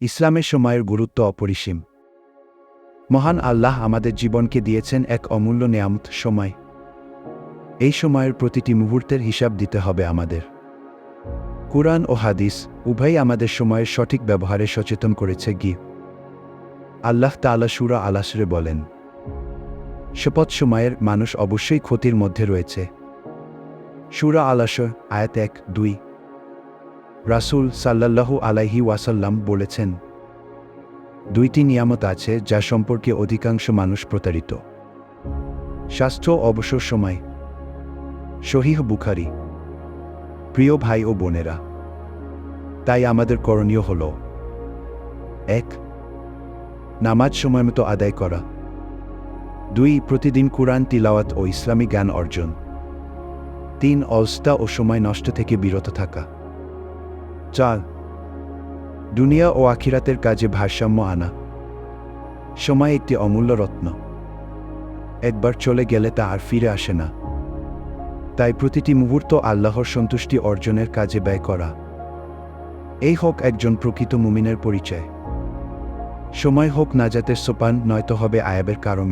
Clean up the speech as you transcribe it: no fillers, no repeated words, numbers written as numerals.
ইসলামে সময়ের গুরুত্ব অপরিসীম। মহান আল্লাহ আমাদের জীবনকে দিয়েছেন এক অমূল্য নেয়ামত, সময়। এই সময়ের প্রতিটি মুহূর্তের হিসাব দিতে হবে আমাদের। কুরআন ও হাদিস উভয়ই আমাদের সময়ের সঠিক ব্যবহারে সচেতন করেছে। আল্লাহ তাআলা সূরা আল-আসরে বলেন, শপথ, সময়ের মানুষ অবশ্যই ক্ষতির মধ্যে রয়েছে। সূরা আল-আসর আয়াত 1-2। রাসূল সাল্লাল্লাহু আলাইহি ওয়াসাল্লাম বলেছেন, দুইটি নিয়ামত আছে যা সম্পর্কে অধিকাংশ মানুষ প্রতারিত: স্বাস্থ্য, অবসর সময়। সহিহ বুখারী। প্রিয় ভাই ও বোনেরা, তাই আমাদের করণীয় হল: 1. নামাজ সময়মতো আদায় করা। 2. প্রতিদিন কুরআন তিলাওয়াত ও ইসলামী জ্ঞান অর্জন। 3. অলসতা ও সময় নষ্ট থেকে বিরত থাকা। 4. দুনিয়া ও আখিরাতের কাজে ভারসাম্য আনা। সময় একটি অমূল্য রত্ন, একবার চলে গেলে তা আর ফিরে আসে না। তাই প্রতিটি মুহূর্ত আল্লাহর সন্তুষ্টি অর্জনের কাজে ব্যয় করা, এই হোক একজন প্রকৃত মুমিনের পরিচয়। সময় হোক নাজাতের সোপান, নয়তো হবে আয়াবের কারণ।